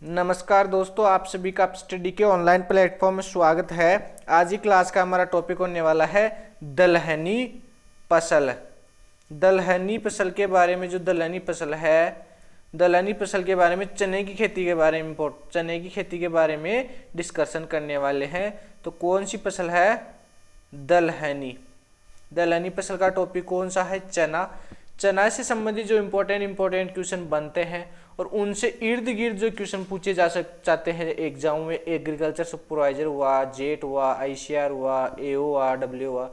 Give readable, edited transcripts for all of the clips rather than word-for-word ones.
नमस्कार दोस्तों, आप सभी का स्टडी के ऑनलाइन प्लेटफॉर्म में स्वागत है। आज की क्लास का हमारा टॉपिक होने वाला है दलहनी फसल। दलहनी फसल के बारे में, जो दलहनी फसल है, दलहनी फसल के बारे में, चने की खेती के बारे में, चने की खेती के बारे में डिस्कशन करने वाले हैं। तो कौन सी फसल है? दलहनी। दलहनी फसल का टॉपिक कौन सा है? चना। चना से संबंधित जो इम्पोर्टेंट क्वेश्चन बनते हैं और उनसे इर्द गिर्द जो क्वेश्चन पूछे जाते हैं एग्जाम में, एग्रीकल्चर सुपरवाइजर हुआ, जेट हुआ, आईसीआर हुआ, एओ हुआ, डब्ल्यू हुआ,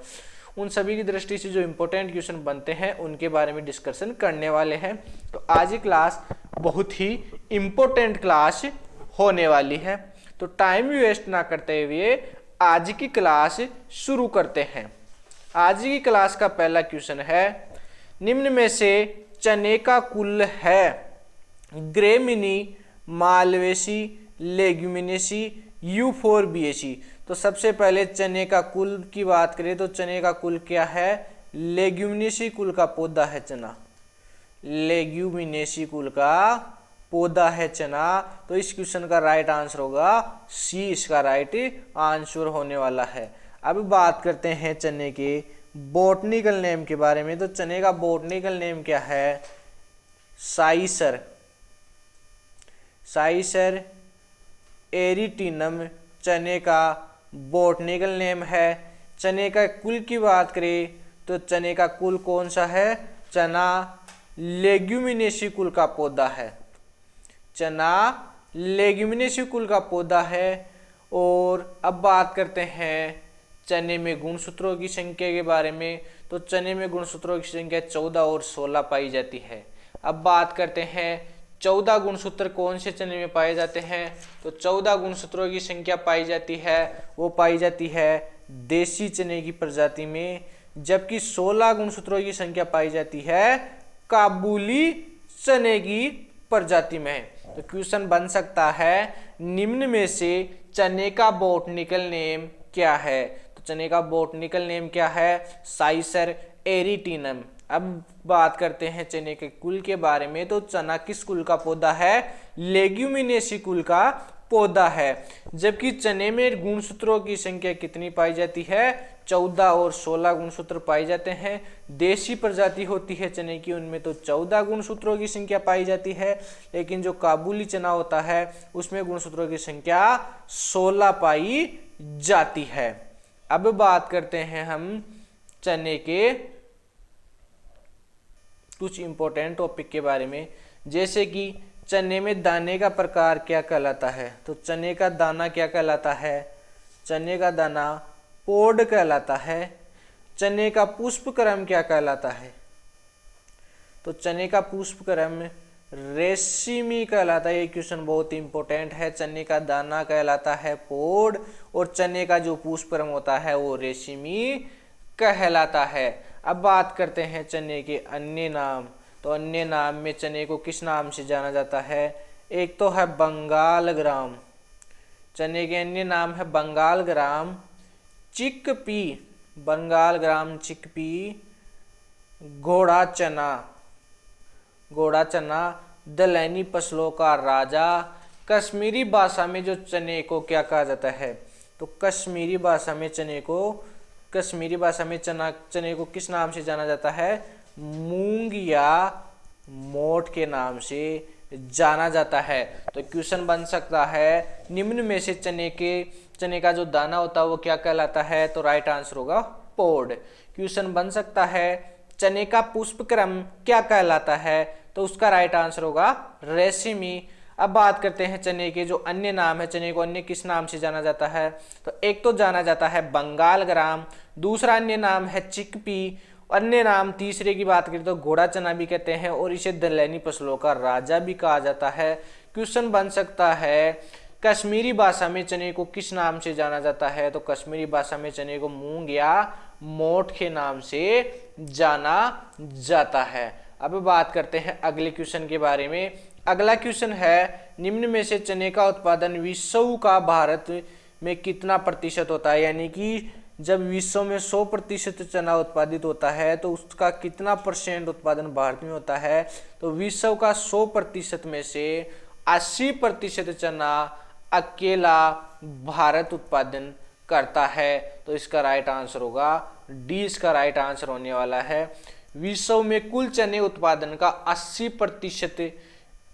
उन सभी की दृष्टि से जो इम्पोर्टेंट क्वेश्चन बनते हैं उनके बारे में डिस्कशन करने वाले हैं। तो आज की क्लास बहुत ही इम्पोर्टेंट क्लास होने वाली है। तो टाइम वेस्ट ना करते हुए आज की क्लास शुरू करते हैं। आज की क्लास का पहला क्वेश्चन है, निम्न में से चने का कुल है ग्रेमिनी, मालवेसी, लेग्यूमिनेसी, यूफोरबिएसी। तो सबसे पहले चने का कुल की बात करें तो चने का कुल क्या है? लेग्यूमिनेसी कुल का पौधा है चना। लेग्यूमिनेसी कुल का पौधा है चना। तो इस क्वेश्चन का राइट आंसर होगा सी, इसका राइट आंसर होने वाला है। अब बात करते हैं चने के बॉटनिकल नेम के बारे में। तो चने का बॉटनिकल नेम क्या है? साइसर। साइसर एरिटिनम चने का बॉटनिकल नेम है। चने का कुल की बात करें तो चने का कुल कौन सा है? चना लेग्यूमिनेसी कुल का पौधा है। चना लेग्यूमिनेसी कुल का पौधा है। और अब बात करते हैं चने में गुणसूत्रों की संख्या के बारे में। तो चने में गुणसूत्रों की संख्या 14 और 16 पाई जाती है। अब बात करते हैं 14 गुणसूत्र कौन से चने में पाए जाते हैं। तो 14 गुणसूत्रों की संख्या पाई जाती है, वो पाई जाती है देसी चने की प्रजाति में, जबकि 16 गुणसूत्रों की संख्या पाई जाती है काबुली चने की प्रजाति में। तो क्वेश्चन बन सकता है, निम्न में से चने का बॉटनिकल नेम क्या है? तो चने का बॉटनिकल नेम क्या है? साइसर एरिटिनम। अब बात करते हैं चने के कुल के बारे में। तो चना किस कुल का पौधा है? लेग्यूमिनेसी कुल का पौधा है। जबकि चने में गुणसूत्रों की संख्या कितनी पाई जाती है? 14 और 16 गुणसूत्र पाए जाते हैं। देसी प्रजाति होती है चने की, उनमें तो 14 गुणसूत्रों की संख्या पाई जाती है, लेकिन जो काबुली चना होता है उसमें गुणसूत्रों की संख्या 16 पाई जाती है। अब बात करते हैं हम चने के कुछ इंपॉर्टेंट टॉपिक के बारे में, जैसे कि चने में दाने का प्रकार क्या कहलाता है? तो चने का दाना क्या कहलाता है? चने का दाना पोड कहलाता है। चने का पुष्पक्रम क्या कहलाता है? तो चने का पुष्पक्रम रेशमी कहलाता है। ये क्वेश्चन बहुत इंपॉर्टेंट है। चने का दाना कहलाता है पोड और चने का जो पुष्पक्रम होता है वो रेशमी कहलाता है। अब बात करते हैं चने के अन्य नाम। तो अन्य नाम में चने को किस नाम से जाना जाता है? एक तो है बंगाल ग्राम। चने के अन्य नाम है बंगाल ग्राम, चिकपी, बंगाल ग्राम चिकपी, घोड़ा चना, घोड़ा चना, दलहनी फसलों का राजा। कश्मीरी भाषा में जो चने को क्या कहा जाता है? तो कश्मीरी भाषा में चने को, कश्मीरी भाषा में चने को किस नाम से जाना जाता है? मूंग या मोठ के नाम से जाना जाता है। तो क्वेश्चन बन सकता है, निम्न में से चने का जो दाना होता है वो क्या कहलाता है? तो राइट आंसर होगा पोड। क्वेश्चन बन सकता है, चने का पुष्पक्रम क्या कहलाता है? तो उसका राइट आंसर होगा रेशमी। अब बात करते हैं चने के जो अन्य नाम है, चने को अन्य किस नाम से जाना जाता है? तो एक तो जाना जाता है बंगाल ग्राम, दूसरा अन्य नाम है चिकपी, अन्य नाम तीसरे की बात करें तो घोड़ा चना भी कहते हैं और इसे दलहनी फसलों का राजा भी कहा जाता है। क्वेश्चन बन सकता है, कश्मीरी भाषा में चने को किस नाम से जाना जाता है? तो कश्मीरी भाषा में चने को मूंग या मोठ के नाम से जाना जाता है। अब बात करते हैं अगले क्वेश्चन के बारे में। अगला क्वेश्चन है, निम्न में से चने का उत्पादन विश्व का भारत में कितना प्रतिशत होता है? यानी कि जब विश्व में 100% चना उत्पादित होता है तो उसका कितना % उत्पादन भारत में होता है? तो विश्व का 100% में से 80% चना अकेला भारत उत्पादन करता है। तो इसका राइट आंसर होगा डी, इसका राइट आंसर होने वाला है। विश्व में कुल चने उत्पादन का 80%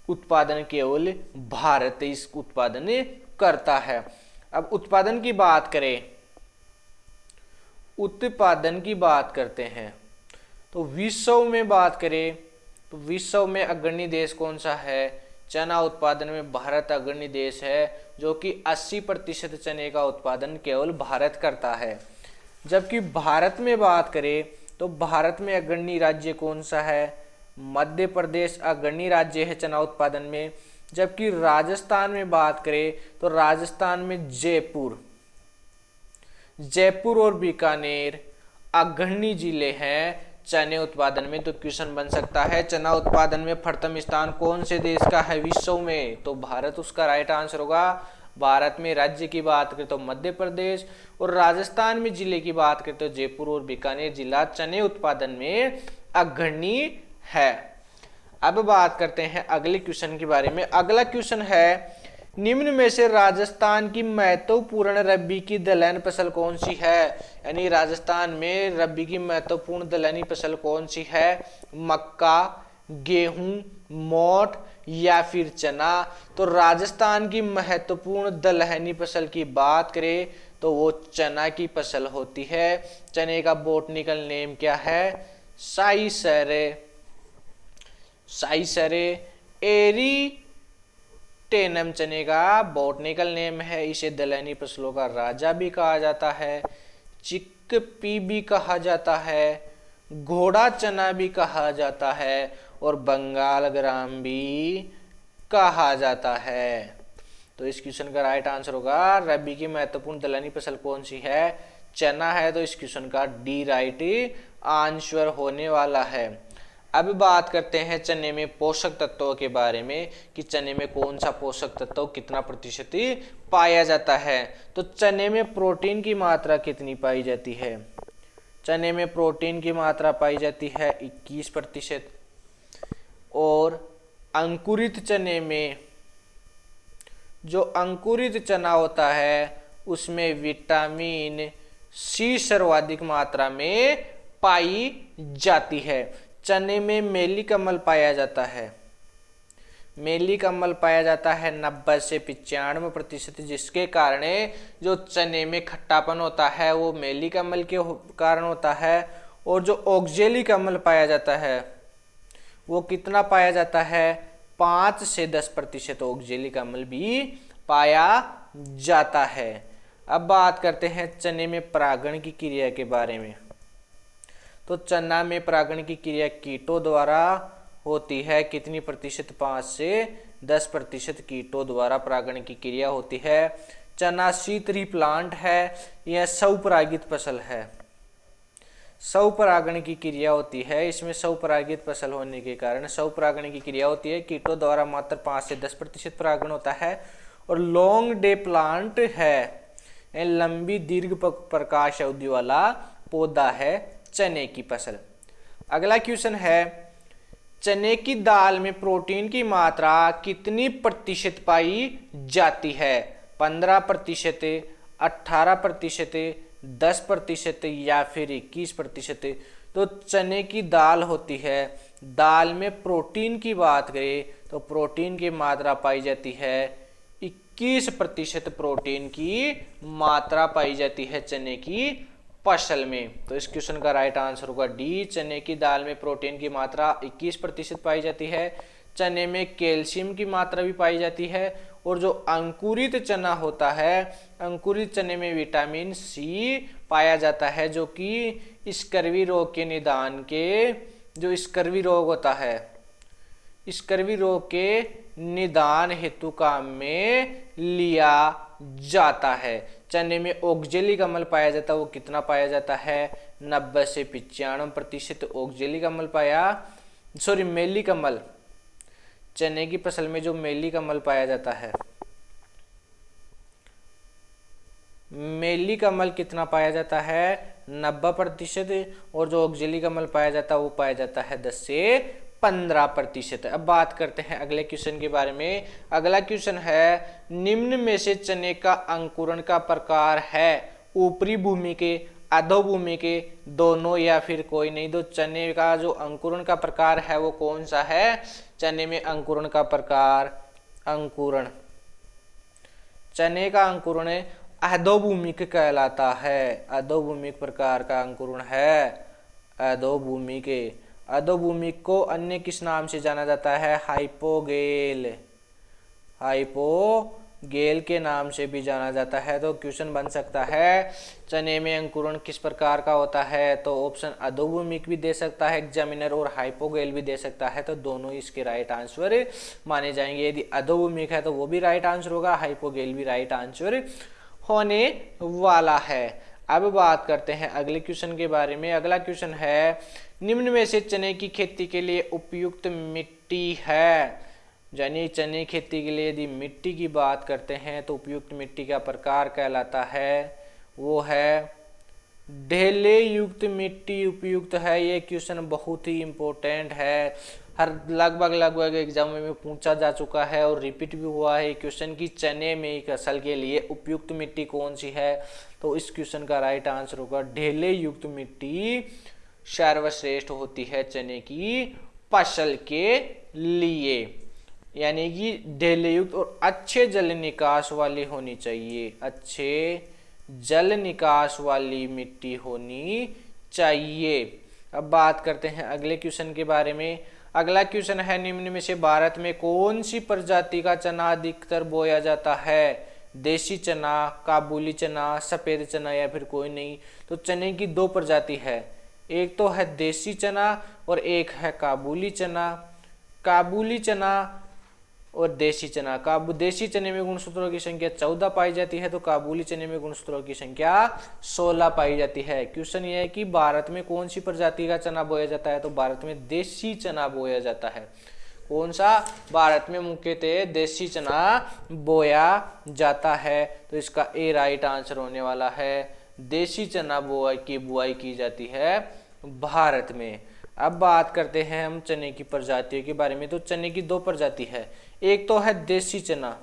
उत्पादन केवल भारत इस उत्पादन करता है। अब उत्पादन की बात करें, उत्पादन की बात करते हैं, तो विश्व में बात करें तो विश्व में अग्रणी देश कौन सा है? चना उत्पादन में भारत अग्रणी देश है, जो कि 80% चने का उत्पादन केवल भारत करता है। जबकि भारत में बात करें तो भारत में अग्रणी राज्य कौन सा है? मध्य प्रदेश अग्रणी राज्य है चना उत्पादन में। जबकि राजस्थान में बात करें तो राजस्थान में जयपुर और बीकानेर अग्रणी जिले हैं चने उत्पादन में। तो क्वेश्चन बन सकता है चना उत्पादन में प्रथम स्थान कौन से देश का है विश्व में? तो भारत उसका राइट आंसर होगा। भारत में राज्य की बात करें तो मध्य प्रदेश, और राजस्थान में जिले की बात करें तो जयपुर और बीकानेर जिला चने उत्पादन में अग्रणी है। अब बात करते हैं अगले क्वेश्चन के बारे में। अगला क्वेश्चन है, निम्न में से राजस्थान की महत्वपूर्ण रबी की दलहन फसल कौन सी है? यानी राजस्थान में रबी की महत्वपूर्ण दलहनी फसल कौन सी है? मक्का, गेहूं, मोठ या फिर चना? तो राजस्थान की महत्वपूर्ण दलहनी फसल की बात करें तो वो चना की फसल होती है। चने का बॉटनिकल नेम क्या है? साइसरे एरिटेनम चने का बॉटनिकल नेम है। इसे दलहनी फसलों का राजा भी कहा जाता है, चिकपी भी कहा जाता है, घोड़ा चना भी कहा जाता है और बंगाल ग्राम भी कहा जाता है। तो इस क्वेश्चन का राइट आंसर होगा, रबी की महत्वपूर्ण दलहनी फसल कौन सी है? चना है। तो इस क्वेश्चन का डी राइट आंसर होने वाला है। अब बात करते हैं चने में पोषक तत्वों के बारे में कि चने में कौन सा पोषक तत्व कितना प्रतिशत पाया जाता है। तो चने में प्रोटीन की मात्रा कितनी पाई जाती है? चने में प्रोटीन की मात्रा पाई जाती है 21%, और अंकुरित चने में, जो अंकुरित चना होता है उसमें विटामिन सी सर्वाधिक मात्रा में पाई जाती है। चने में मेलिक अम्ल पाया जाता है, मेलिक अम्ल पाया जाता है 90 से 95%, जिसके कारण जो चने में खट्टापन होता है वो मेलिक अम्ल के कारण होता है। और जो ऑक्जेलिक अम्ल पाया जाता है वो कितना पाया जाता है? 5 से 10% ऑक्जेलिक अम्ल भी पाया जाता है। अब बात करते हैं चने में परागण की क्रिया के बारे में। तो चना में परागण की क्रिया कीटों द्वारा होती है। कितनी प्रतिशत? 5 से 10% कीटों द्वारा परागण की क्रिया होती है। चना शीतरी प्लांट है, यह स्वपरागित फसल है। स्वपरागण की क्रिया होती है, इसमें स्वपरागित फसल होने के कारण स्वपरागण की क्रिया होती है। कीटों द्वारा मात्र 5 से 10% परागण होता है। और लॉन्ग डे प्लांट है, लंबी दीर्घ प्रकाश अवधि वाला पौधा है चने की फसल। अगला क्वेश्चन है, चने की दाल में प्रोटीन की मात्रा कितनी प्रतिशत पाई जाती है? 15%, 18%, 10% या फिर 21%? तो चने की दाल होती है, दाल में प्रोटीन की बात करें तो प्रोटीन की मात्रा पाई जाती है 21% प्रोटीन की मात्रा पाई जाती है चने की फसल में। तो इस क्वेश्चन का राइट आंसर होगा डी, चने की दाल में प्रोटीन की मात्रा 21% पाई जाती है। चने में कैल्शियम की मात्रा भी पाई जाती है। और जो अंकुरित चना होता है, अंकुरित चने में विटामिन सी पाया जाता है, जो कि स्कर्वी रोग के निदान के, जो स्कर्वी रोग होता है, स्कर्वी रोग के निदान हेतु काम में लिया जाता है। चने में ऑक्जेलिक अम्ल पाया जाता है, वो कितना पाया जाता है? 90 से 95% ऑक्जेलिक अम्ल मेलिक अम्ल, चने की फसल में जो मेलिक अम्ल पाया जाता है, मेलिक अम्ल कितना पाया जाता है? 90%, और जो ऑक्जेलिक अम्ल पाया जाता है वो पाया जाता है 10 से 15%। अब बात करते हैं अगले क्वेश्चन के बारे में। अगला क्वेश्चन है, निम्न में से चने का अंकुरण का प्रकार है ऊपरी भूमि के, अधोभूमि के, दोनों या फिर कोई नहीं। तो चने का जो अंकुरण का प्रकार है वो कौन सा है? चने में अंकुरण का प्रकार, अंकुरण चने का अंकुरण अधोभूमिक कहलाता है। अधोभूमिक प्रकार का अंकुरण है अधोभूमिक। अधोभूमिक को अन्य किस नाम से जाना जाता है? हाइपोगेल। हाइपोगेल के नाम से भी जाना जाता है। तो क्वेश्चन बन सकता है चने में अंकुरण किस प्रकार का होता है? तो ऑप्शन अधोभूमिक भी दे सकता है एग्जामिनर और हाइपोगेल भी दे सकता है। तो दोनों इसके राइट आंसर माने जाएंगे। यदि अधोभूमिक है तो वो भी राइट आंसर होगा, हाइपोगेल भी राइट आंसर होने वाला है। अब बात करते हैं अगले क्वेश्चन के बारे में। अगला क्वेश्चन है, निम्न में से चने की खेती के लिए उपयुक्त मिट्टी है। यानी चने खेती के लिए यदि मिट्टी की बात करते हैं तो उपयुक्त मिट्टी का प्रकार कहलाता है वो है ढेले युक्त मिट्टी उपयुक्त है। ये क्वेश्चन बहुत ही इम्पोर्टेंट है, हर लगभग एग्जाम में पूछा जा चुका है और रिपीट भी हुआ है क्वेश्चन की चने में फसल के लिए उपयुक्त मिट्टी कौन सी है। तो इस क्वेश्चन का राइट आंसर होगा ढेले युक्त मिट्टी सर्वश्रेष्ठ होती है चने की फसल के लिए। यानी कि ढेले युक्त और अच्छे जल निकास वाली होनी चाहिए, अच्छे जल निकास वाली मिट्टी होनी चाहिए। अब बात करते हैं अगले क्वेश्चन के बारे में। अगला क्वेश्चन है, निम्न में से भारत में कौन सी प्रजाति का चना अधिकतर बोया जाता है? देसी चना, काबुली चना, सफेद चना या फिर कोई नहीं। तो चने की दो प्रजाति है, एक तो है देसी चना और एक है काबुली चना। काबुली चना और देसी चना, देसी चने में गुणसूत्रों की संख्या 14 पाई जाती है तो काबुली चने में गुणसूत्रों की संख्या 16 पाई जाती है। क्वेश्चन ये है कि भारत में कौन सी प्रजाति का चना बोया जाता है? तो भारत में देसी चना बोया जाता है। कौन सा? भारत में मुख्यतः देसी चना बोया जाता है। तो इसका ए राइट आंसर होने वाला है। देसी चना बुआई की जाती है भारत में। अब बात करते हैं हम चने की प्रजातियों के बारे में। तो चने की दो प्रजाति है, एक तो है देसी चना।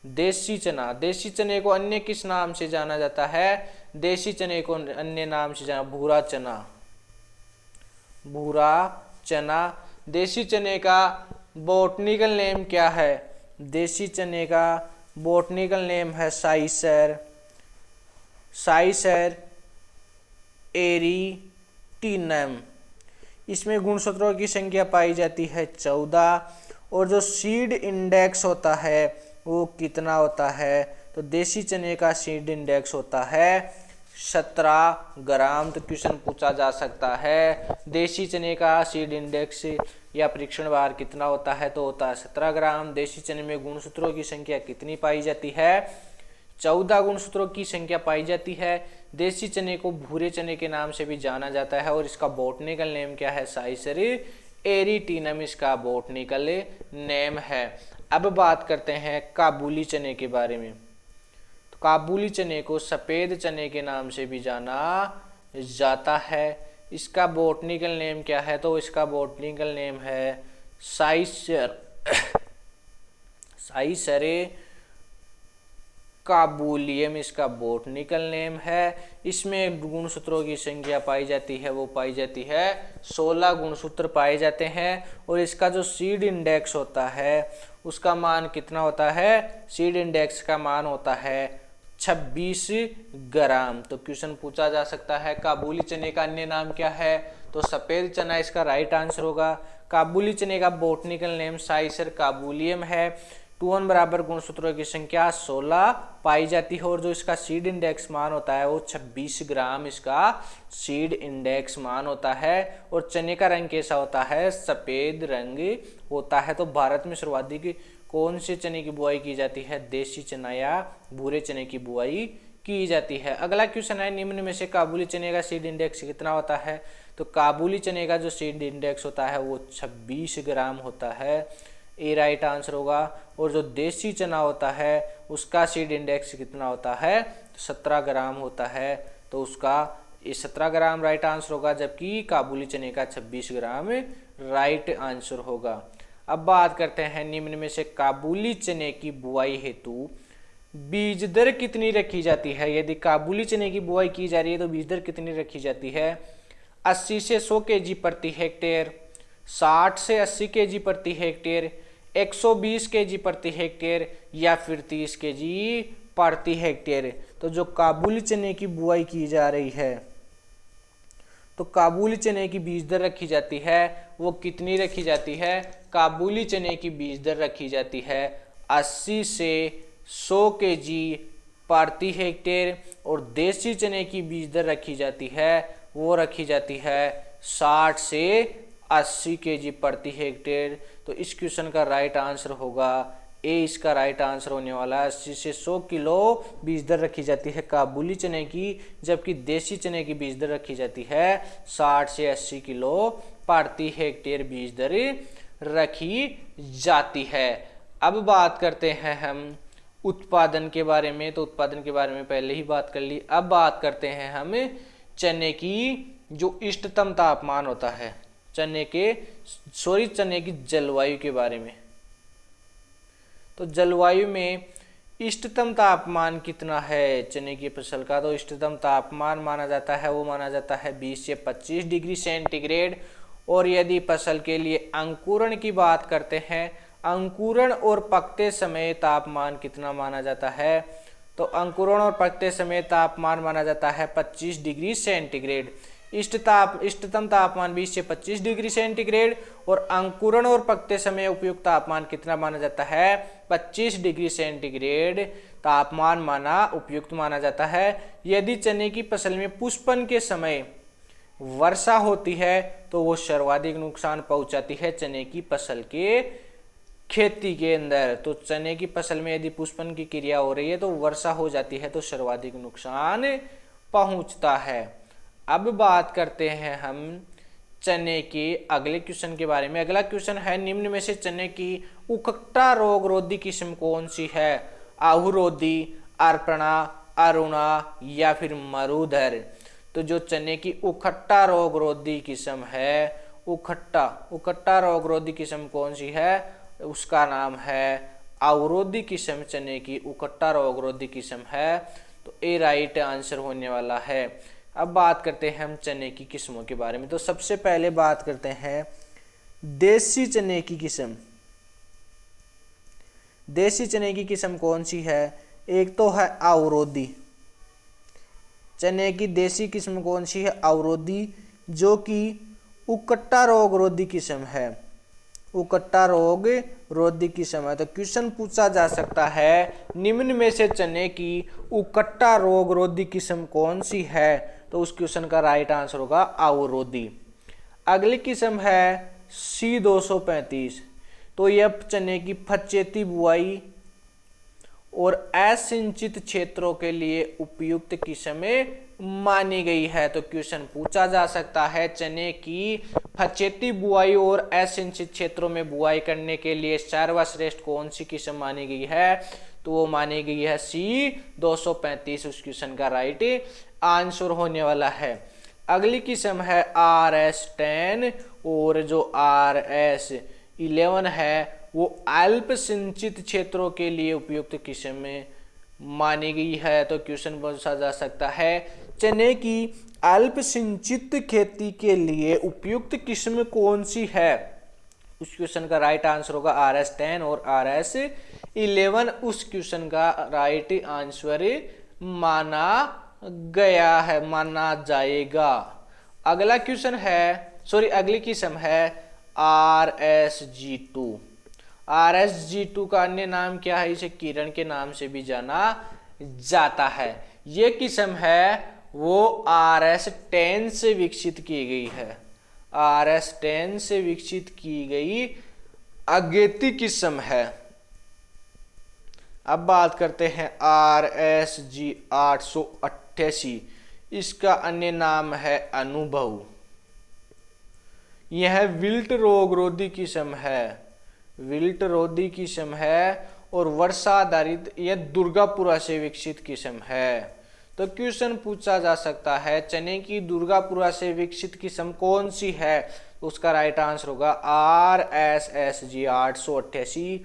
देसी चना, देसी चने को अन्य किस नाम से जाना जाता है? देसी चने को अन्य नाम से जाना भूरा चना। भूरा चना। देसी चने का बॉटनिकल नेम क्या है? देसी चने का बॉटनिकल नेम है साइसर। साइसर एरिटिनम। इसमें गुणसूत्रों की संख्या पाई जाती है 14 और जो सीड इंडेक्स होता है वो कितना होता है? तो देसी चने का सीड इंडेक्स होता है 17 ग्राम। तो क्वेश्चन पूछा जा सकता है देसी चने का सीड इंडेक्स या परीक्षण भार कितना होता है? तो होता है 17 ग्राम। देसी चने में गुणसूत्रों की संख्या कितनी पाई जाती है? 14 गुणसूत्रों की संख्या पाई जाती है। देसी चने को भूरे चने के नाम से भी जाना जाता है और इसका बॉटनिकल नेम क्या है? साइसर एरिटिनम इसका बॉटनिकल नेम है। अब बात करते हैं काबुली चने के बारे में। तो काबुली चने को सफेद चने के नाम से भी जाना जाता है। इसका बॉटनिकल नेम क्या है? तो इसका बॉटनिकल नेम है साइसर काबुलियम इसका बॉटनिकल नेम है। इसमें गुणसूत्रों की संख्या पाई जाती है वो पाई जाती है 16 गुणसूत्र पाए जाते हैं और इसका जो सीड इंडेक्स होता है उसका मान कितना होता है? सीड इंडेक्स का मान होता है 26 ग्राम। तो क्वेश्चन पूछा जा सकता है काबुली चने का अन्य नाम क्या है? तो सफेद चना इसका राइट आंसर होगा। काबुली चने का बॉटनिकल नेम साइसर काबुलियम है। 2 बराबर गुणसूत्रों की संख्या 16 पाई जाती है और जो इसका सीड इंडेक्स मान होता है वो 26 ग्राम इसका सीड इंडेक्स मान होता है। और चने का रंग कैसा होता है? सफेद रंग होता है। तो भारत में सर्वाधिक कौन से चने की बुआई की जाती है? देसी चना या भूरे चने की बुआई की जाती है। अगला क्वेश्चन है, निम्न में से काबुली चने का सीड इंडेक्स कितना होता है? तो काबुली चने का जो सीड इंडेक्स होता है वो 26 ग्राम होता है। ए राइट आंसर होगा। और जो देसी चना होता है उसका सीड इंडेक्स कितना होता है? 17 ग्राम होता है। तो उसका 17 ग्राम राइट आंसर होगा, जबकि काबुली चने का 26 ग्राम राइट आंसर होगा। अब बात करते हैं निम्न में से काबुली चने की बुआई हेतु बीज दर कितनी रखी जाती है। यदि काबुली चने की बुआई की जा रही है तो बीज दर कितनी रखी जाती है। 80 से 100 केजी प्रति हेक्टेयर, 60 से 80 केजी प्रति हेक्टेयर, 120 केजी प्रति हेक्टेयर या फिर 30 केजी प्रति हेक्टेयर। तो जो काबुली चने की बुआई की जा रही है तो काबुली चने की बीज दर रखी जाती है वो कितनी रखी जाती है। काबुली चने की बीज दर रखी जाती है 80 से 100 केजी प्रति हेक्टेयर और देसी चने की बीज दर रखी जाती है वो रखी जाती है 60 से 80 केजी प्रति हेक्टेयर। तो इस क्वेश्चन का राइट आंसर होगा ए, इसका राइट आंसर होने वाला है। 80 से 100 किलो बीज दर रखी जाती है काबुली चने की, जबकि देसी चने की बीज दर रखी जाती है 60 से 80 किलो प्रति हेक्टेयर बीज दर रखी जाती है। अब बात करते हैं हम उत्पादन के बारे में। तो उत्पादन के बारे में पहले ही बात कर ली। अब बात करते हैं हम चने की जो इष्टतम तापमान होता है, चने की जलवायु के बारे में। तो जलवायु में इष्टतम तापमान कितना है चने की फसल का। तो इष्टतम तापमान माना जाता है वो माना जाता है 20 से 25 डिग्री सेंटीग्रेड। और यदि फसल के लिए अंकुरण की बात करते हैं, अंकुरण और पकते समय तापमान कितना माना जाता है। तो अंकुरण और पकते समय तापमान माना जाता है 25 डिग्री सेंटीग्रेड। इष्टतम तापमान 20 से 25 डिग्री सेंटीग्रेड और अंकुरण और पकते समय उपयुक्त तापमान कितना माना जाता है 25 डिग्री सेंटीग्रेड तापमान उपयुक्त माना जाता है। यदि चने की फसल में पुष्पन के समय वर्षा होती है तो वो सर्वाधिक नुकसान पहुंचाती है चने की फसल के खेती के अंदर। तो चने की फसल में यदि पुष्पन की क्रिया हो रही है तो वर्षा हो जाती है तो सर्वाधिक नुकसान पहुंचता है। अब बात करते हैं हम चने के अगले क्वेश्चन के बारे में। अगला क्वेश्चन है निम्न में से चने की उकट्टा रोग रोधी किस्म कौन सी है। आहुरोधी, अर्पणा, अरुणा या फिर मरुधर। तो जो चने की उकट्टा रोग रोधी किस्म है, उकट्टा रोग रोधी किस्म कौन सी है, उसका नाम है अवरोधी किस्म। चने की उकट्टा रोग रोधी किस्म है। तो ए राइट आंसर होने वाला है। अब बात करते हैं हम चने की किस्मों के बारे में। तो सबसे पहले बात करते हैं देसी चने की किस्म। देसी चने की किस्म कौन सी है। एक तो है अवरोधी। चने की देसी किस्म कौन सी है, अवरोधी, जो कि उकट्टा रोग रोधी किस्म है। उकट्टा रोग रोधी किस्म है। तो क्वेश्चन पूछा जा सकता है निम्न में से चने की उकट्टा रोग रोधी किस्म कौन सी है। तो उस क्वेश्चन का राइट आंसर होगा अवरोधी। अगली किस्म है C235। तो यह चने की फचेती बुआई और असिंचित क्षेत्रों के लिए उपयुक्त किस्म मानी गई है। तो क्वेश्चन पूछा जा सकता है चने की फचेती बुआई और असिंचित क्षेत्रों में बुआई करने के लिए सर्वश्रेष्ठ कौन सी किस्म मानी गई है। तो वो मानी गई है C235। उस क्वेश्चन का राइट आंसर होने वाला है। अगली किस्म है RS10 और जो RS11 है वो अल्प सिंचित क्षेत्रों के लिए उपयुक्त किस्म मानी गई है। तो क्वेश्चन पूछा जा सकता है चने की अल्प सिंचित खेती के लिए उपयुक्त किस्म कौन सी है। उस क्वेश्चन का राइट आंसर होगा RS10 और RS11। उस क्वेश्चन का राइट आंसर माना जाएगा। अगला क्वेश्चन है अगली किस्म है RSG2। RSG2 का अन्य नाम क्या है, इसे किरण के नाम से भी जाना जाता है। ये किस्म है वो RS10 से विकसित की गई है। RS10 से विकसित की गई अगेती किस्म है। अब बात करते हैं RSG 888। इसका अन्य नाम है अनुभव। यह विल्ट रोग रोधी किस्म है। विल्ट रोधी किस्म है और वर्षा आधारित यह दुर्गापुरा से विकसित किस्म है। तो क्वेश्चन पूछा जा सकता है चने की दुर्गापुरा से विकसित किस्म कौन सी है। तो उसका राइट आंसर होगा RSSG 888।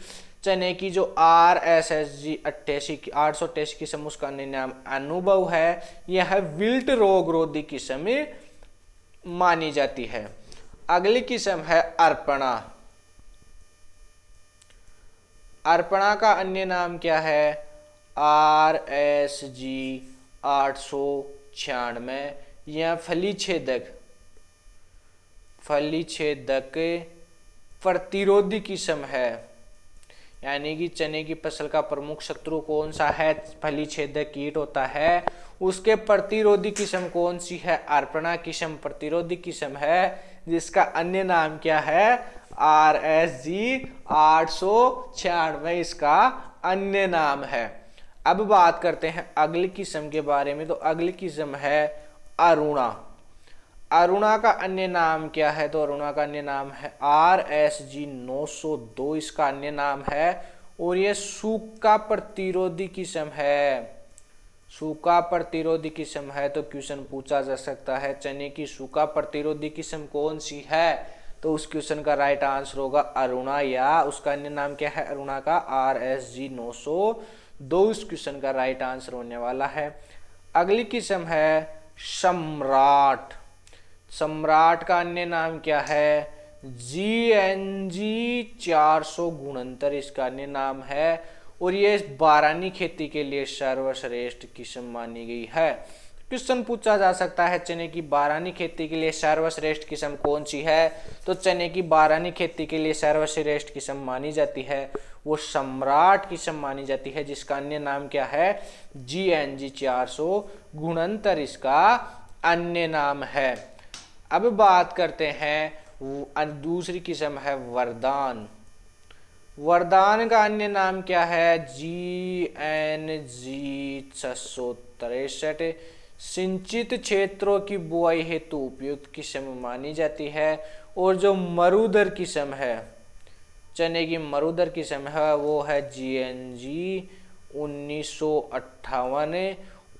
चने की जो RSSG 888 किस्म, उसका अन्य नाम अनुभव है। यह विल्ट रोग रोधी किस्म मानी जाती है। अगली किस्म है अर्पणा। अर्पणा का अन्य नाम क्या है? RSG 896। यह फली छेदक प्रतिरोधी किस्म है। यानी कि चने की फसल का प्रमुख शत्रु कौन सा है? फली छेदक कीट होता है। उसके प्रतिरोधी किस्म कौन सी है? अर्पणा किस्म प्रतिरोधी किस्म है, जिसका अन्य नाम क्या है? RSG 896 इसका अन्य नाम है। अब बात करते हैं अगली किस्म के बारे में। तो अगली किस्म है अरुणा। अरुणा का अन्य नाम क्या है? तो अरुणा का अन्य नाम है RSG 902 इसका अन्य नाम है। और यह सूखा प्रतिरोधी किस्म है। सूखा प्रतिरोधी किस्म है। तो क्वेश्चन पूछा जा सकता है चने की सूखा प्रतिरोधी किस्म कौन सी है? तो उस क्वेश्चन का राइट आंसर होगा अरुणा, या उसका अन्य नाम क्या है अरुणा का? RSG 902 इस क्वेश्चन का राइट आंसर होने वाला है। अगली किस्म है सम्राट। सम्राट का अन्य नाम क्या है? GNG 469 इसका अन्य नाम है। और ये बारानी खेती के लिए सर्वश्रेष्ठ किस्म मानी गई है। क्वेश्चन पूछा जा सकता है चने की बारानी खेती के लिए सर्वश्रेष्ठ किस्म कौन सी है? तो चने की बारानी खेती के लिए सर्वश्रेष्ठ किस्म मानी जाती है वो सम्राट किस्म मानी जाती है, जिसका अन्य नाम क्या है? GNG 469 इसका अन्य नाम है। अब बात करते हैं दूसरी किस्म है वरदान। वरदान का अन्य नाम क्या है? GNG 663 सिंचित क्षेत्रों की बुआई हेतु उपयुक्त किस्म मानी जाती है। और जो मरुदर किस्म है, चने की मरुदर किस्म है, वो है GNG 1958।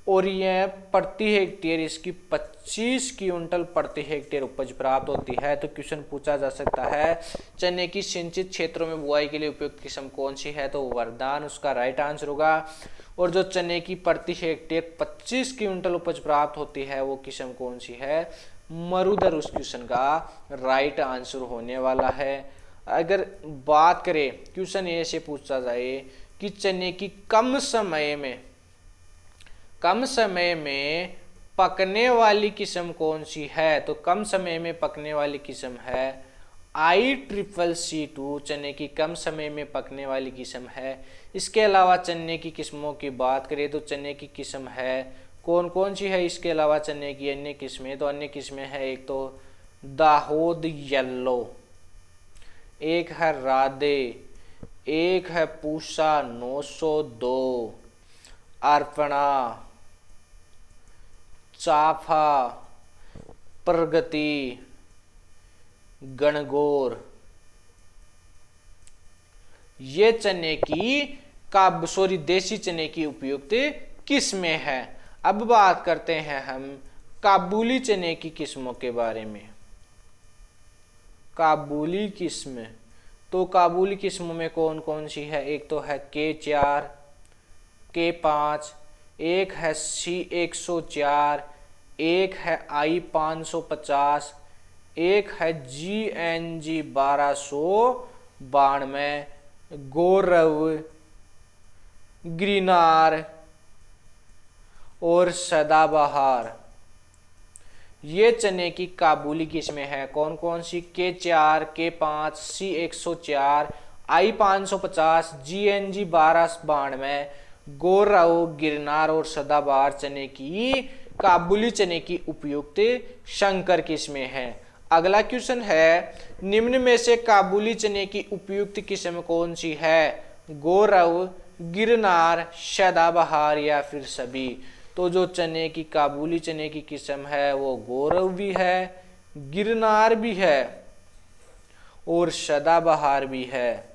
और यह प्रति हेक्टेयर इसकी 25 क्विंटल प्रति हेक्टेयर उपज प्राप्त होती है। तो क्वेश्चन पूछा जा सकता है चने की सिंचित क्षेत्रों में बुआई के लिए उपयुक्त किस्म कौन सी है? तो वरदान उसका राइट आंसर होगा। और जो चने की प्रति हेक्टेयर 25 क्विंटल उपज प्राप्त होती है वो किस्म कौन सी है? मरुदर उस क्वेश्चन का राइट आंसर होने वाला है। अगर बात करें, क्वेश्चन ऐसे पूछा जाए कि चने की कम समय में पकने वाली किस्म कौन सी है? तो कम समय में पकने वाली किस्म है ICCC2 चने की कम समय में पकने वाली किस्म है। इसके अलावा चने की किस्मों की बात करें तो चने की किस्म है कौन कौन सी है? इसके अलावा चने की अन्य किस्में, तो अन्य किस्में है एक तो दाहोद येलो, एक है राधे, एक है पूसा 902, अर्पणा, चाफा, प्रगति, गणगौर। ये चने की देसी चने की उपयुक्त किस्में हैं। अब बात करते हैं हम काबुली चने की किस्मों के बारे में। काबुली किस्म, तो काबुली किस्मों में कौन कौन सी है? एक तो है K4, K5, एक है C104, एक है I550, एक है GNG 1292, गौरव, गिरनार और सदाबहार। ये चने की काबुली किस्में हैं। कौन कौन सी? K4, K5, C104, I550, GNG 1292, गौरव, गिरनार और सदाबहार चने की काबुली चने की उपयुक्त संकर किस्में हैं। अगला क्वेश्चन है निम्न में से काबुली चने की उपयुक्त किस्म कौन सी है? गौरव, गिरनार, सदाबहार या फिर सभी? तो जो चने की काबुली चने की किस्म है वो गौरव भी है, गिरनार भी है और सदाबहार भी है।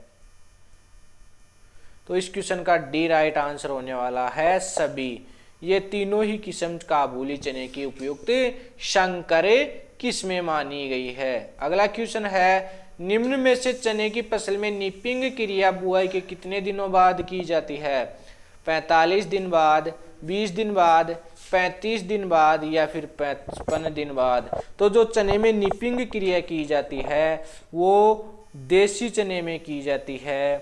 तो इस क्वेश्चन का डी राइट आंसर होने वाला है सभी। ये तीनों ही किस्म काबुली चने की उपयुक्त संकर किस्में मानी गई है। अगला क्वेश्चन है, निम्न में से चने की फसल में निपिंग क्रिया बुआई के कितने दिनों बाद की जाती है? 45 दिन बाद, 20 दिन बाद, 35 दिन बाद या फिर 55 दिन बाद। तो जो चने में निपिंग क्रिया की जाती है वो देसी चने में की जाती है।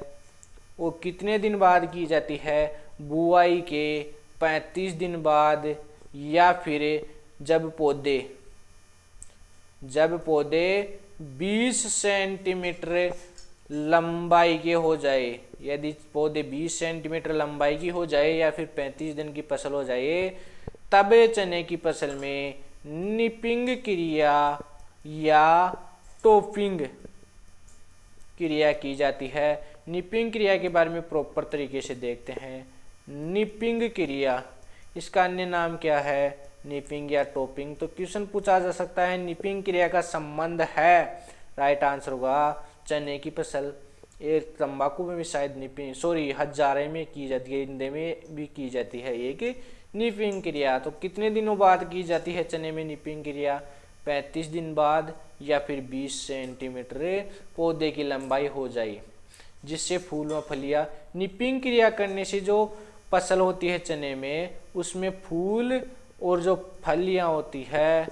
वो कितने दिन बाद की जाती है? बुआई के 35 दिन बाद या फिर जब पौधे 20 सेंटीमीटर लंबाई के हो जाए। यदि पौधे 20 सेंटीमीटर लंबाई की हो जाए या फिर 35 दिन की फसल हो जाए, तब चने की फसल में निपिंग क्रिया या टोपिंग क्रिया की जाती है। निपिंग क्रिया के बारे में प्रॉपर तरीके से देखते हैं। निपिंग क्रिया, इसका अन्य नाम क्या है? निपिंग या टोपिंग। तो क्वेश्चन पूछा जा सकता है निपिंग क्रिया का संबंध है, राइट आंसर होगा चने की फसल। एक तंबाकू में भी शायद निपिंग, हजारे में की जाती है, ईंधे में भी की जाती है एक निपिंग क्रिया। तो कितने दिनों बाद की जाती है चने में निपिंग क्रिया? 35 दिन बाद या फिर 20 सेंटीमीटर पौधे की लंबाई हो जाए जिससे फूल व फलियां। निपिंग क्रिया करने से जो फसल होती है चने में, उसमें फूल और जो फलियां होती है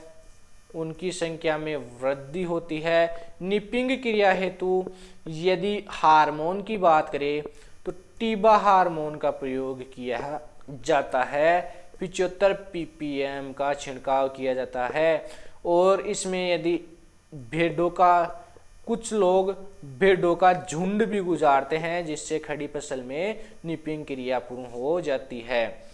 उनकी संख्या में वृद्धि होती है। निपिंग क्रिया हेतु यदि हार्मोन की बात करें तो टीबा हार्मोन का प्रयोग किया जाता है। 75 ppm का छिड़काव किया जाता है। और इसमें यदि कुछ लोग भेड़ों का झुंड भी गुजारते हैं जिससे खड़ी फसल में निपिंग क्रिया पूर्ण हो जाती है।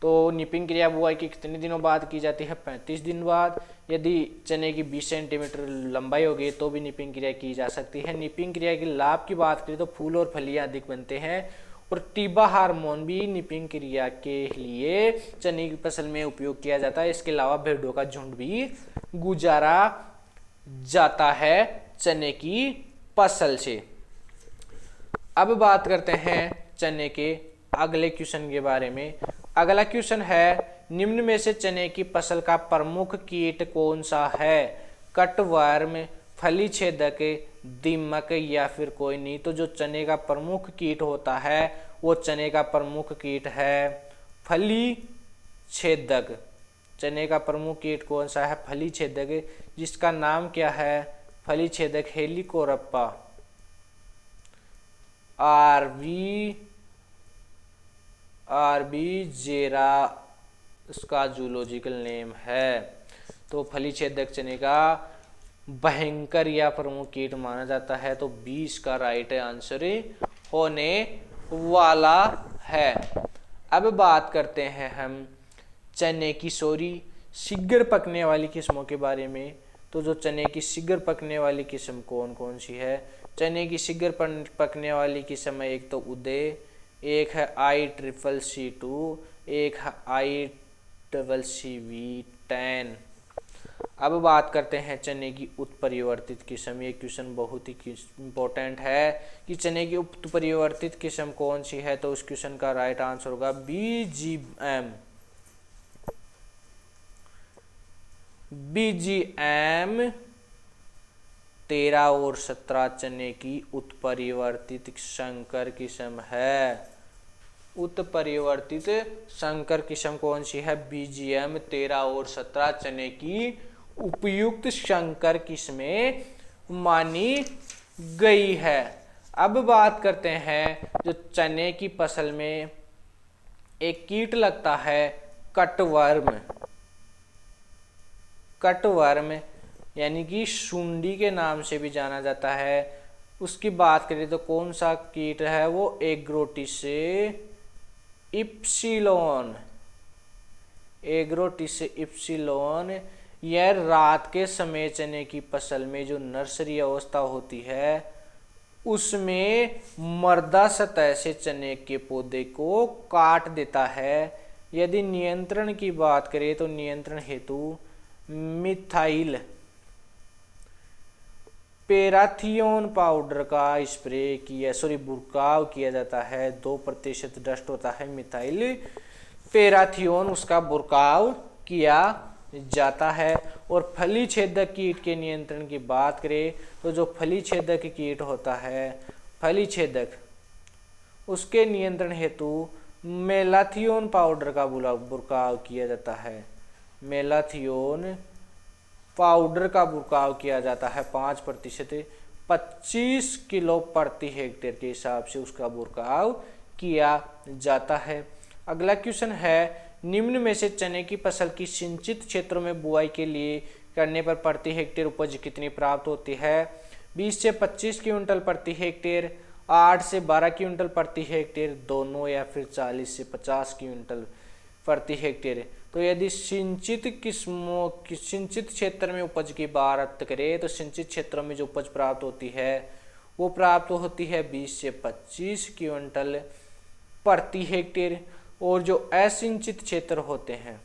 तो निपिंग क्रिया बुआई के कितने दिनों बाद की जाती है? 35 दिन बाद। यदि चने की 20 सेंटीमीटर लंबाई होगी तो भी निपिंग क्रिया की जा सकती है। निपिंग क्रिया के लाभ की बात करें तो फूल और फलियां अधिक बनते हैं और टीबा हार्मोन भी निपिंग क्रिया के लिए चने की फसल में उपयोग किया जाता है। इसके अलावा भेड़ों का झुंड भी गुजारा जाता है चने की फसल से। अब बात करते हैं चने के अगले क्वेश्चन के बारे में। अगला क्वेश्चन है, निम्न में से चने की फसल का प्रमुख कीट कौन सा है? कटवर्म, फली छेदक, दीमक या फिर कोई नहीं। तो जो चने का प्रमुख कीट होता है वो चने का प्रमुख कीट है फली छेदक। चने का प्रमुख कीट कौन सा है? फली छेदक, जिसका नाम क्या है? फली छेदक हेलिकोरप्पा आरबी जेरा उसका जूलॉजिकल नेम है। तो फली छेदक चने का भयंकर या प्रमुख कीट माना जाता है। तो 20 का राइट आंसर होने वाला है। अब बात करते हैं हम चने की शीघ्र पकने वाली किस्मों के बारे में। तो जो चने की शीघ्र पकने वाली किस्म कौन कौन सी है? चने की शीघ्र पकने वाली किस्म है, एक तो उदय, एक है ICCC2, एक है ICCV10। अब बात करते हैं चने की उत्परिवर्तित किस्म। ये क्वेश्चन बहुत ही इंपॉर्टेंट है कि चने की उत्परिवर्तित किस्म कौन सी है। तो उस क्वेश्चन का राइट आंसर होगा BGM 13 और 17 चने की उत्परिवर्तित संकर किस्म है। उत्परिवर्तित संकर किस्म कौन सी है? BGM 13 और 17 चने की उपयुक्त संकर किस्में मानी गई है। अब बात करते हैं जो चने की फसल में एक कीट लगता है कटवर्म यानी कि सुंडी के नाम से भी जाना जाता है। उसकी बात करें तो कौन सा कीट है वो? Agrotis epsilon. यह रात के समय चने की फसल में जो नर्सरी अवस्था होती है उसमें मर्दा सतह से चने के पौधे को काट देता है। यदि नियंत्रण की बात करें तो नियंत्रण हेतु मिथाइल पैराथियोन पाउडर का बुरकाव किया जाता है। 2% डस्ट होता है मिथाइल पैराथियोन उसका बुरकाव किया जाता है। और फली छेदक कीट के नियंत्रण की बात करें तो जो फली छेदक कीट होता है, फली छेदक, उसके नियंत्रण हेतु मेलाथियोन पाउडर का बुरकाव किया जाता है। मेलाथियोन पाउडर का बुरकाव किया जाता है 5%, 25 किलो प्रति हेक्टेयर के हिसाब से उसका बुरकाव किया जाता है। अगला क्वेश्चन है, निम्न में से चने की फसल की सिंचित क्षेत्रों में बुआई के लिए करने पर प्रति हेक्टेयर उपज कितनी प्राप्त होती है? 20 से 25 क्विंटल प्रति हेक्टेयर, 8 से 12 क्विंटल प्रति हेक्टेयर, दोनों, या फिर 40 से 50 क्विंटल प्रति हेक्टेयर। तो यदि सिंचित क्षेत्र में उपज की बात करें तो सिंचित क्षेत्रों में जो उपज प्राप्त होती है वो प्राप्त होती है 20 से 25 क्विंटल प्रति हेक्टेयर। और जो असिंचित क्षेत्र होते हैं,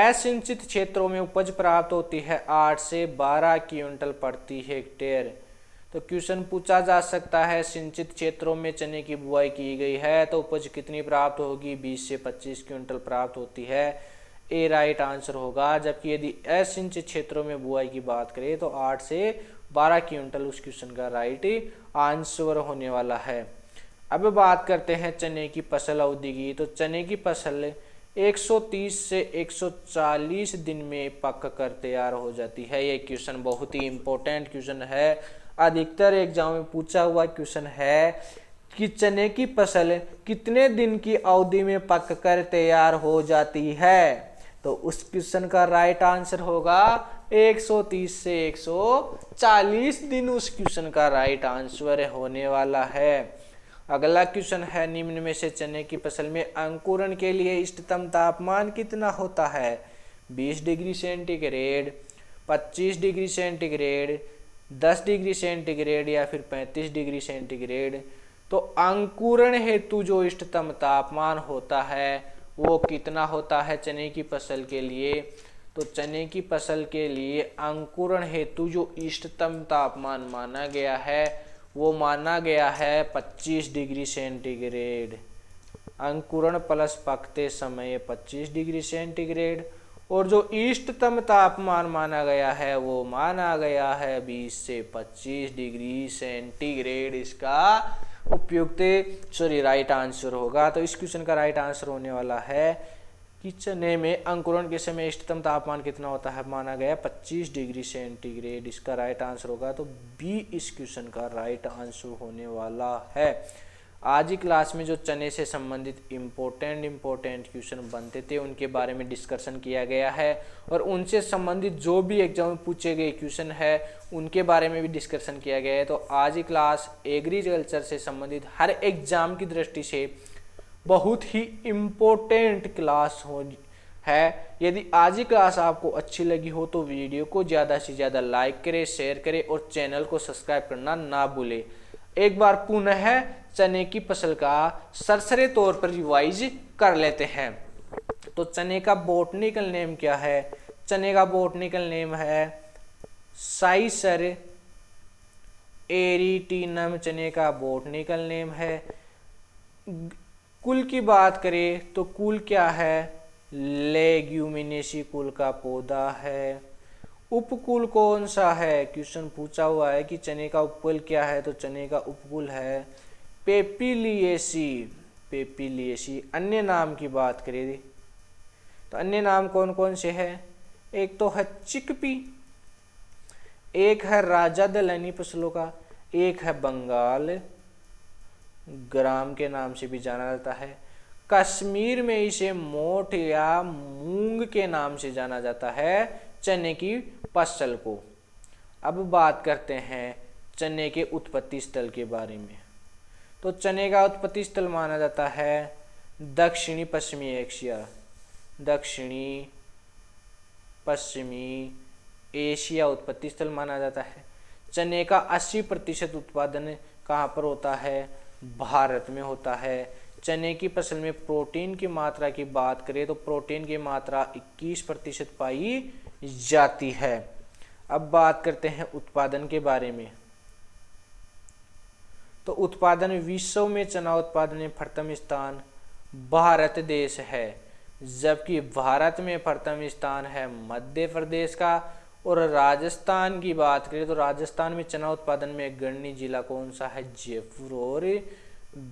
असिंचित क्षेत्रों में उपज प्राप्त होती है 8 से 12 क्विंटल प्रति हेक्टेयर। तो क्वेश्चन पूछा जा सकता है, सिंचित क्षेत्रों में चने की बुआई की गई है तो उपज कितनी प्राप्त होगी? 20 से 25 क्विंटल प्राप्त होती है। ए राइट आंसर होगा। जबकि यदि असिंचित क्षेत्रों में बुआई की बात करें तो 8 से 12 क्विंटल उस क्वेश्चन का राइट आंसर होने वाला है। अब बात करते हैं चने की फसल अवधि की। तो चने की फसल 130 से 140 दिन में पक कर तैयार हो जाती है। ये क्वेश्चन बहुत ही इंपॉर्टेंट क्वेश्चन है, अधिकतर एग्जाम में पूछा हुआ क्वेश्चन है कि चने की फसल कितने दिन की अवधि में पक कर तैयार हो जाती है। तो उस क्वेश्चन का राइट आंसर होगा 130 से 140 दिन उस क्वेश्चन का राइट आंसर होने वाला है। अगला क्वेश्चन है, निम्न में से चने की फसल में अंकुरण के लिए इष्टतम तापमान कितना होता है? 20 degree centigrade, 25 degree centigrade, 10 degree centigrade, या फिर 35 डिग्री सेंटीग्रेड। तो अंकुरण हेतु जो इष्टतम तापमान होता है वो कितना होता है चने की फसल के लिए? तो चने की फसल के लिए अंकुरण हेतु जो इष्टतम तापमान माना गया है वो माना गया है 25 डिग्री सेंटीग्रेड। अंकुरण प्लस पकते समय 25 डिग्री सेंटीग्रेड। और जो इष्टतम तापमान माना गया है वो माना गया है 20 से 25 डिग्री सेंटीग्रेड। इसका उपयुक्त राइट आंसर होगा। तो इस क्वेश्चन का राइट आंसर होने वाला है कि चने में अंकुरण के समय इष्टतम तापमान कितना होता है? माना गया 25 डिग्री सेंटीग्रेड। इसका राइट आंसर होगा। तो बी इस क्वेश्चन का राइट आंसर होने वाला है। आज की क्लास में जो चने से संबंधित इम्पोर्टेंट क्वेश्चन बनते थे उनके बारे में डिस्कशन किया गया है, और उनसे संबंधित जो भी एग्जाम में पूछे गए क्वेश्चन है उनके बारे में भी डिस्कशन किया गया है। तो आज की क्लास एग्रीकल्चर से संबंधित हर एग्जाम की दृष्टि से बहुत ही इम्पोर्टेंट क्लास है। यदि आज की क्लास आपको अच्छी लगी हो तो वीडियो को ज़्यादा से ज़्यादा लाइक करें, शेयर करें और चैनल को सब्सक्राइब करना ना भूलें। एक बार पुनः चने की फसल का सरसरे तौर पर रिवाइज कर लेते हैं। तो चने का बोटनिकल नेम क्या है? चने का बोटनिकल नेम है साइसर एरिटिनम। चने का बोटनिकल नेम है। कुल की बात करें तो कुल क्या है? लेग्यूमिनेसी कुल का पौधा है। उपकुल कौन सा है? क्वेश्चन पूछा हुआ है कि चने का उपकुल क्या है, तो चने का उपकुल है पेपिलिएसी। पेपिलिएसी। अन्य नाम की बात करें तो अन्य नाम कौन कौन से हैं? एक तो है चिकपी, एक है राजा दलहनी फसलों का, एक है बंगाल ग्राम के नाम से भी जाना जाता है। कश्मीर में इसे मोठ या मूंग के नाम से जाना जाता है चने की फसल को। अब बात करते हैं चने के उत्पत्ति स्थल के बारे में। तो चने का उत्पत्ति स्थल माना जाता है दक्षिणी पश्चिमी एशिया। दक्षिणी पश्चिमी एशिया उत्पत्ति स्थल माना जाता है। चने का 80% उत्पादन कहाँ पर होता है? भारत में होता है। चने की फसल में प्रोटीन की मात्रा की बात करें तो प्रोटीन की मात्रा 21% पाई जाती है। अब बात करते हैं उत्पादन के बारे में। तो उत्पादन विश्व में चना उत्पादन में प्रथम स्थान भारत देश है, जबकि भारत में प्रथम स्थान है मध्य प्रदेश का। और राजस्थान की बात करें तो राजस्थान में चना उत्पादन में अग्रणी जिला कौन सा है? जयपुर और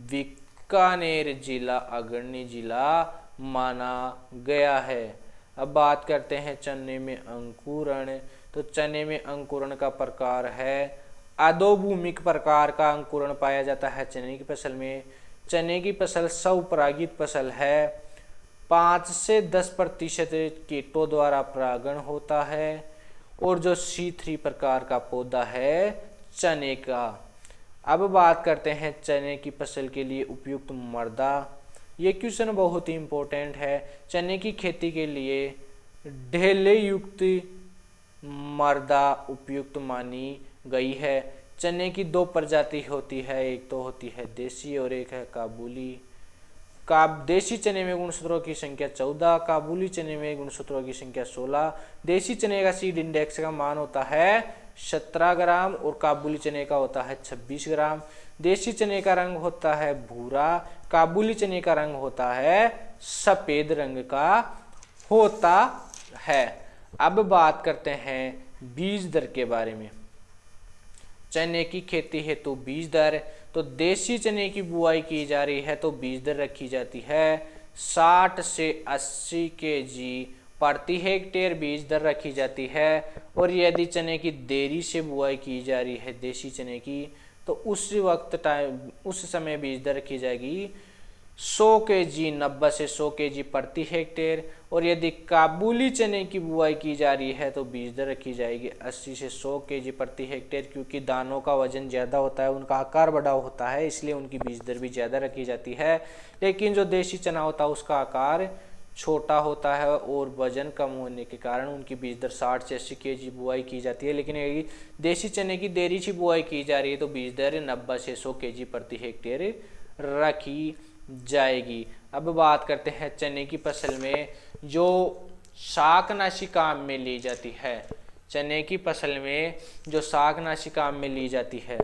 बीकानेर जिला अग्रणी जिला माना गया है। अब बात करते हैं चने में अंकुरण। तो चने में अंकुरण का प्रकार है अधोभूमिक प्रकार का अंकुरण पाया जाता है चने की फसल में। चने की फसल स्वपरागित फसल है। 5 से 10% कीटों द्वारा परागण होता है। और जो C3 प्रकार का पौधा है चने का। अब बात करते हैं चने की फसल के लिए उपयुक्त मृदा। ये क्वेश्चन बहुत ही इंपॉर्टेंट है। चने की खेती के लिए ढेले युक्त मृदा उपयुक्त मानी गई है। चने की 2 प्रजाति होती है, एक तो होती है देसी और एक है काबुली। देसी चने में गुणसूत्रों की संख्या 14, काबुली चने में गुणसूत्रों की संख्या 16। देसी चने का सीड इंडेक्स का मान होता है 17 ग्राम और काबुली चने का होता है 26 ग्राम। देसी चने का रंग होता है भूरा, काबुली चने का रंग होता है सफेद रंग का होता है। अब बात करते हैं बीज दर के बारे में। चने की खेती हेतु बीज दर, तो देसी चने की बुआई की जा रही है तो बीज दर रखी जाती है 60 से 80 केजी प्रति हेक्टेयर बीज दर रखी जाती है। और यदि चने की देरी से बुआई की जा रही है देसी चने की तो उस समय बीज दर रखी जाएगी 100 केजी 90 से 100 केजी प्रति हेक्टेयर। और यदि काबुली चने की बुआई की जा रही है तो बीज दर रखी जाएगी 80 से 100 केजी प्रति हेक्टेयर, क्योंकि दानों का वजन ज़्यादा होता है, उनका आकार बड़ा होता है, इसलिए उनकी बीज दर भी ज़्यादा रखी जाती है। लेकिन जो देसी चना होता है उसका आकार छोटा होता है और वजन कम होने के कारण उनकी बीज दर 60 से 80 केजी बुआई की जाती है। लेकिन यदि देसी चने की देरी से बुआई की जा रही है तो बीज दर 90 से 100 केजी प्रति हेक्टेयर रखी जाएगी। अब बात करते हैं चने की फसल में जो शाकनाशी काम में ली जाती है। चने की फसल में जो शाकनाशी काम में ली जाती है,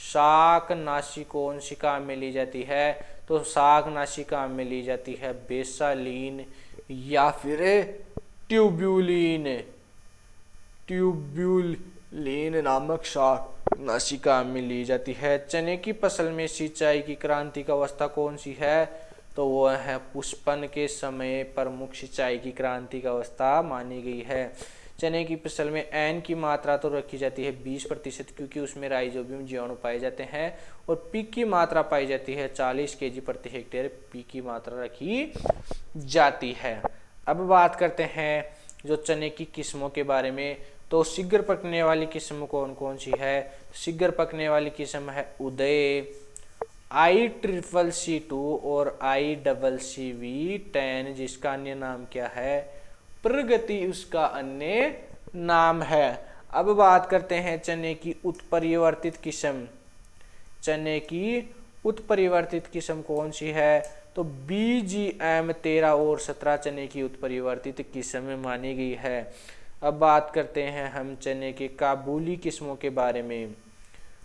शाकनाशी कौन सी काम में ली जाती है? तो शाकनाशी काम में ली जाती है बेसालीन या फिर ट्यूब्यूलिन। ट्यूब्यूलिन नामक शाकनाशी काम में ली जाती है। चने की फसल में सिंचाई की क्रांतिक अवस्था कौन सी है? तो वो है पुष्पन के समय प्रमुख सिंचाई की क्रांतिक अवस्था मानी गई है। चने की फसल में एन की मात्रा तो रखी जाती है 20%, क्योंकि उसमें राइजोबियम जीवाणु पाए जाते हैं। और पी की मात्रा पाई जाती है 40 केजी प्रति हेक्टेयर पी की मात्रा रखी जाती है। अब बात करते हैं जो चने की किस्मों के बारे में। तो शीघ्र पकने वाली किस्म कौन कौन सी है? शीघ्र पकने वाली किस्म है उदय, ICCC2 और ICCV10, जिसका अन्य नाम क्या है? प्रगति उसका अन्य नाम है। अब बात करते हैं चने की उत्परिवर्तित किस्म। चने की उत्परिवर्तित किस्म कौन सी है? तो BGM 13 और 17 चने की उत्परिवर्तित किस्म मानी गई है। अब बात करते हैं हम चने के काबुली किस्मों के बारे में।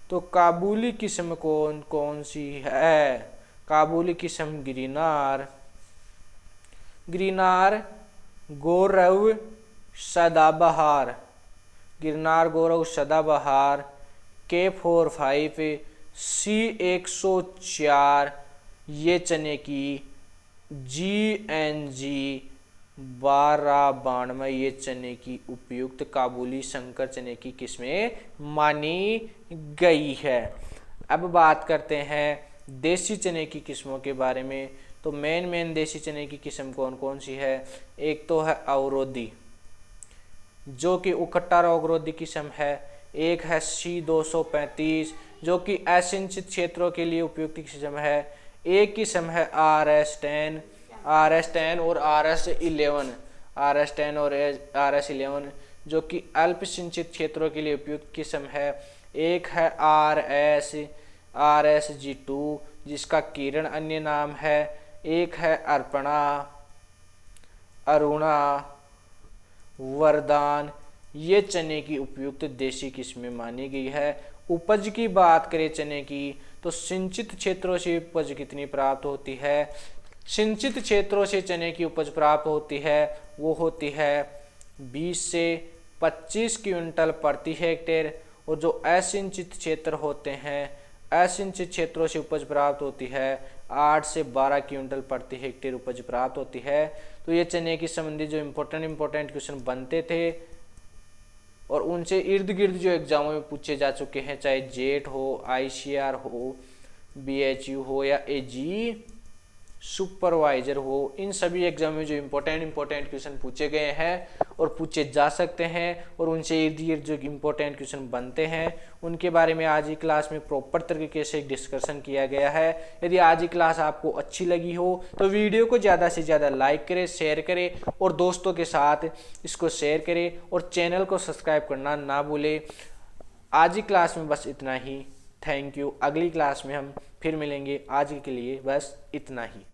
तो काबुली किस्म कौन कौन सी है? काबुली किस्म गिरनार गौरव सदाबहार, गिरनार गौरव सदाबहार, K45, C104, ये चने की GNG 1292 ये चने की उपयुक्त काबुली संकर चने की किस्में मानी गई है। अब बात करते हैं देसी चने की किस्मों के बारे में। तो मेन देसी चने की किस्म कौन कौन सी है? एक तो है अवरोधी, जो कि उकट्टा रोगरोधी किस्म है। एक है C235, जो कि असिंचित क्षेत्रों के लिए उपयुक्त किस्म है। एक किस्म है RS10 और RS11, जो कि अल्प सिंचित क्षेत्रों के लिए उपयुक्त किस्म है। एक है RSG2, जिसका किरण अन्य नाम है। एक है अरुणा, वरदान, ये चने की उपयुक्त देसी किस्में मानी गई है। उपज की बात करें चने की, तो सिंचित क्षेत्रों से उपज कितनी प्राप्त होती है? सिंचित क्षेत्रों से चने की उपज प्राप्त होती है वो होती है 20 से 25 क्विंटल प्रति हेक्टेयर। और जो असिंचित क्षेत्र होते हैं, असिंचित क्षेत्रों से उपज प्राप्त होती है 8 से 12 क्विंटल प्रति हेक्टेयर उपज प्राप्त होती है। तो ये चने की संबंधी जो इम्पोर्टेंट क्वेश्चन बनते थे और उनसे इर्द गिर्द जो एग्जामों में पूछे जा चुके हैं, चाहे जेट हो, ICR हो, BHU हो या AG सुपरवाइजर हो, इन सभी एग्जाम में जो इम्पोर्टेंट क्वेश्चन पूछे गए हैं और पूछे जा सकते हैं और उनसे इर्द गिर्द जो इम्पोर्टेंट क्वेश्चन बनते हैं उनके बारे में आज की क्लास में प्रॉपर तरीके से डिस्कशन किया गया है। यदि आज की क्लास आपको अच्छी लगी हो तो वीडियो को ज़्यादा से ज़्यादा लाइक करें, शेयर करें और दोस्तों के साथ इसको शेयर करें और चैनल को सब्सक्राइब करना ना भूलें। आज की क्लास में बस इतना ही। Thank you. अगली क्लास में हम फिर मिलेंगे। आज के लिए बस इतना ही।